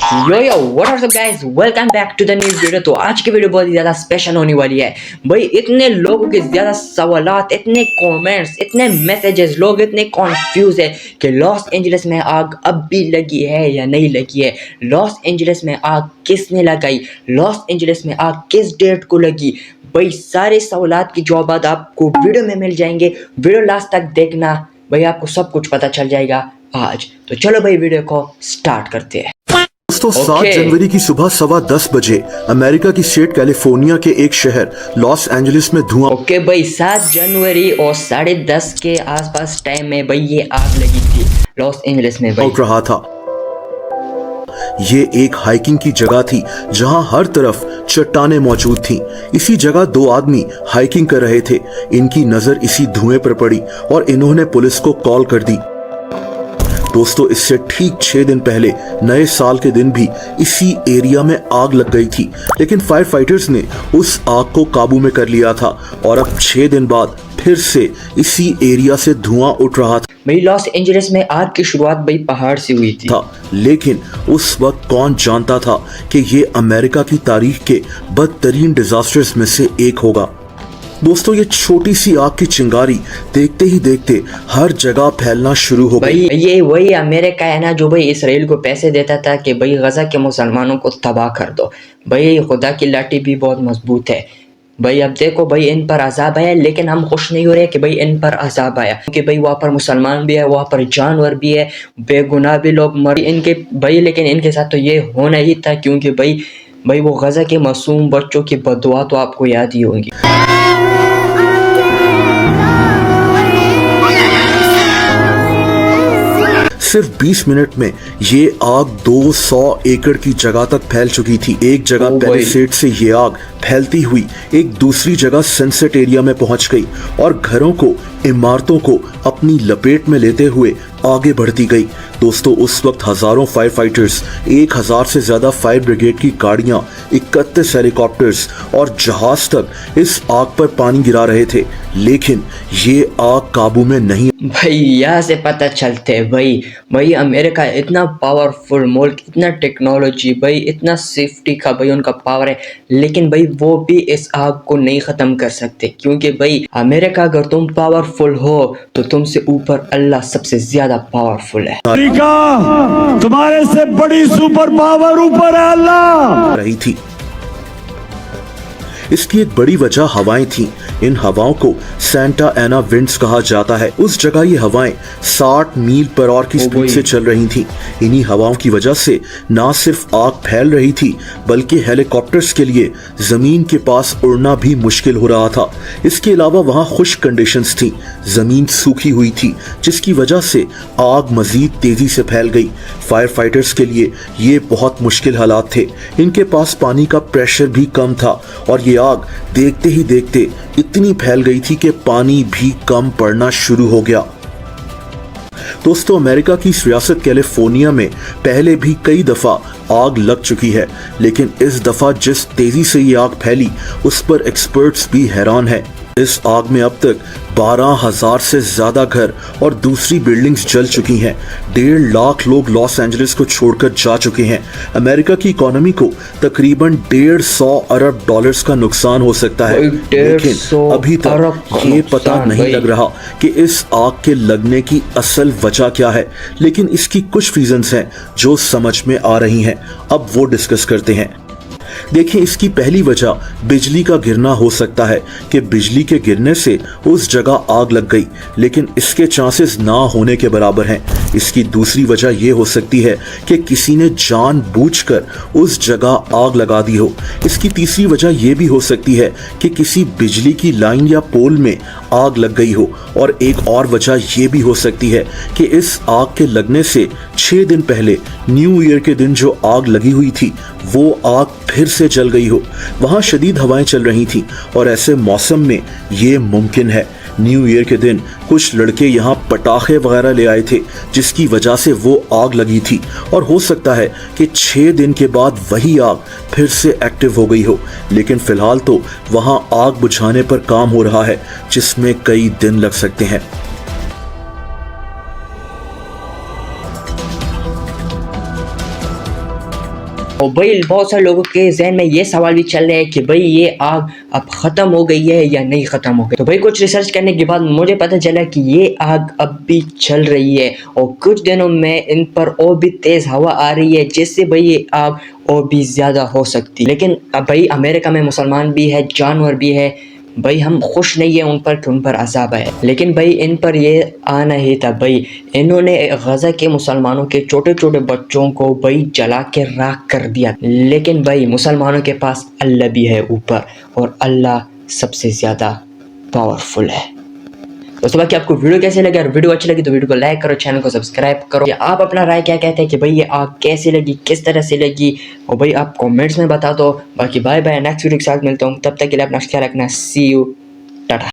Yo what up guys, welcome back to the new video. तो आज की video बहुत ही ज़्यादा स्पेशल होने वाली है भाई। इतने लोगों के ज़्यादा सवालात, इतने कमेंट्स, इतने मैसेजेस, लोग इतने कॉन्फ्यूज है कि लॉस एंजलिस में आग अब भी लगी है या नहीं लगी है। लॉस एंजलिस में आग किसने लगाई, लॉस एंजलिस में आग किस डेट को लगी भाई। सारे सवालात की जवाब आपको वीडियो में मिल जाएंगे। वीडियो लास्ट तक देखना भाई, आपको सब कुछ पता चल जाएगा आज। तो चलो भाई वीडियो को स्टार्ट करते हैं। दोस्तों 7 जनवरी की सुबह 10:15 बजे अमेरिका की स्टेट कैलिफोर्निया के एक शहर लॉस एंजलिस में धुआं ओके भाई, 7 जनवरी और 10:30 के आसपास टाइम में भाई ये आग लगी थी लॉस एंजलिस में भाई। उठ रहा था। ये एक हाइकिंग की जगह थी जहां हर तरफ चट्टानें मौजूद थीं। इसी जगह 2 आदमी हाइकिंग कर रहे थे। इनकी नजर इसी धुएं पर पड़ी और इन्होंने पुलिस को कॉल कर दी। दोस्तों इससे ठीक 6 दिन पहले नए साल के दिन भी इसी एरिया में आग लग गई थी, लेकिन फायर फाइटर्स ने उस आग को काबू में कर लिया था और अब 6 दिन बाद फिर से इसी एरिया से धुआं उठ रहा था। भाई लॉस एंजलिस में आग की शुरुआत भाई पहाड़ से हुई थी लेकिन उस वक्त कौन जानता था कि ये अमेरिका की तारीख के बदतरीन डिजास्टर्स में से एक होगा। दोस्तों ये छोटी सी आग की चिंगारी देखते ही देखते हर जगह फैलना शुरू हो गई। भाई ये वही अमेरिका है ना जो भाई इसराइल को पैसे देता था कि भाई गजा के मुसलमानों को तबाह कर दो। भाई खुदा की लाठी भी बहुत मजबूत है भाई। अब देखो भाई इन पर अजाब आया, लेकिन हम खुश नहीं हो रहे कि भाई इन पर अजाब आया, क्योंकि भाई वहाँ पर मुसलमान भी है, वहाँ पर जानवर भी है, बेगुनाह भी लोग मर इनके भाई। लेकिन इनके साथ तो ये होना ही था, क्योंकि भाई वो गजा के मासूम बच्चों की बददुआ तो आपको याद ही होगी। सिर्फ 20 मिनट में ये आग 200 एकड़ की जगह तक फैल चुकी थी। एक जगह पैलिसेड से ये आग फैलती हुई एक दूसरी जगह सनसेट एरिया में पहुंच गई और घरों को, इमारतों को अपनी लपेट में लेते हुए आगे बढ़ती गई। दोस्तों उस वक्त हजारों फायर फाइटर्स, 1000 से ज्यादा फायर ब्रिगेड की गाड़ियां, 31 हेलीकॉप्टर्स और जहाज तक इस आग पर पानी गिरा रहे थे, लेकिन ये आग काबू में नहीं। भाई यहाँ से पता चलते भाई अमेरिका इतना पावरफुल मुल्क, इतना टेक्नोलॉजी भाई, इतना सेफ्टी का भाई उनका पावर है, लेकिन भाई वो भी इस आग को नहीं खत्म कर सकते, क्योंकि भाई अमेरिका अगर तुम पावरफुल हो तो तुमसे ऊपर अल्लाह सबसे ज्यादा पावरफुल है। अमेरिका तुम्हारे से बड़ी सुपर पावर ऊपर है अल्लाह रही थी। इसकी एक बड़ी वजह हवाएं थीं। इन हवाओं को सेंटा एना विंड्स कहा जाता है। उस जगह ये हवाएं 60 मील पर आवर की स्पीड से चल रही थीं। इन्हीं हवाओं की वजह से ना सिर्फ आग फैल रही थी, बल्कि हेलीकॉप्टर्स के लिए जमीन के पास उड़ना भी मुश्किल हो रहा था। इसके अलावा वहां खुश्क कंडीशंस थी, जमीन सूखी हुई थी, जिसकी वजह से आग मजीद तेजी से फैल गई। फायर फाइटर्स के लिए ये बहुत मुश्किल हालात थे। इनके पास पानी का प्रेशर भी कम था और ये आग देखते ही देखते इतनी फैल गई थी कि पानी भी कम पड़ना शुरू हो गया। दोस्तों अमेरिका की रियासत कैलिफोर्निया में पहले भी कई दफा आग लग चुकी है, लेकिन इस दफा जिस तेजी से ये आग फैली उस पर एक्सपर्ट्स भी हैरान है। इस आग में अब तक 12,000 से ज्यादा घर और दूसरी बिल्डिंग्स जल चुकी हैं। 1.5 लाख लोग लॉस एंजलिस को छोड़कर जा चुके हैं। अमेरिका की इकोनॉमी को तकरीबन 150 अरब डॉलर्स का नुकसान हो सकता है, लेकिन अभी तक ये पता नहीं लग रहा कि इस आग के लगने की असल वजह क्या है। लेकिन इसकी कुछ रीजंस हैं जो समझ में आ रही हैं। अब वो डिस्कस करते हैं। देखिए इसकी पहली वजह बिजली का गिरना हो सकता है कि बिजली के गिरने से उस जगह आग लग गई, लेकिन इसके चांसेस ना होने के बराबर हैं। इसकी दूसरी वजह यह हो सकती है कि किसी ने जानबूझकर उस जगह आग लगा दी हो। इसकी तीसरी वजह यह भी हो सकती है कि किसी बिजली की लाइन या पोल में आग लग गई हो। और एक और वजह यह भी हो सकती है कि इस आग के लगने से 6 दिन पहले न्यू ईयर के दिन जो आग लगी हुई थी वो आग फिर से जल गई हो। वहां शदीद हवाएं चल रही थी और ऐसे मौसम में ये मुमकिन है। न्यू ईयर के दिन कुछ लड़के यहाँ पटाखे वगैरह ले आए थे, जिसकी वजह से वो आग लगी थी। और हो सकता है कि 6 दिन के बाद वही आग फिर से एक्टिव हो गई हो, लेकिन फिलहाल तो वहाँ आग बुझाने पर काम हो रहा है, जिसमें कई दिन लग सकते हैं। और भाई बहुत सारे लोगों के जहन में ये सवाल भी चल रहे हैं कि भाई ये आग अब ख़त्म हो गई है या नहीं ख़त्म हो गई। तो भाई कुछ रिसर्च करने के बाद मुझे पता चला कि ये आग अब भी चल रही है और कुछ दिनों में इन पर और भी तेज़ हवा आ रही है, जिससे भाई ये आग और भी ज़्यादा हो सकती है। लेकिन अब भाई अमेरिका में मुसलमान भी है, जानवर भी है, भाई हम खुश नहीं है उन पर कि उन पर अज़ाब है। लेकिन भाई इन पर ये आना ही था भाई, इन्होंने गज़ा के मुसलमानों के छोटे छोटे बच्चों को भाई जला के राख कर दिया। लेकिन भाई मुसलमानों के पास अल्लाह भी है ऊपर, और अल्लाह सबसे ज़्यादा पावरफुल है। दोस्तों बाकी आपको वीडियो कैसे लगे? अगर वीडियो अच्छी लगी तो वीडियो को लाइक करो, चैनल को सब्सक्राइब करो। या आप अपना राय क्या कहते हैं कि भाई ये आग कैसी लगी, किस तरह से लगी, और भाई आप कमेंट्स में बता दो। बाकी बाय बाय, नेक्स्ट वीडियो के साथ मिलता हूँ, तब तक के लिए अपना ख्याल रखना। सी यू, टाटा।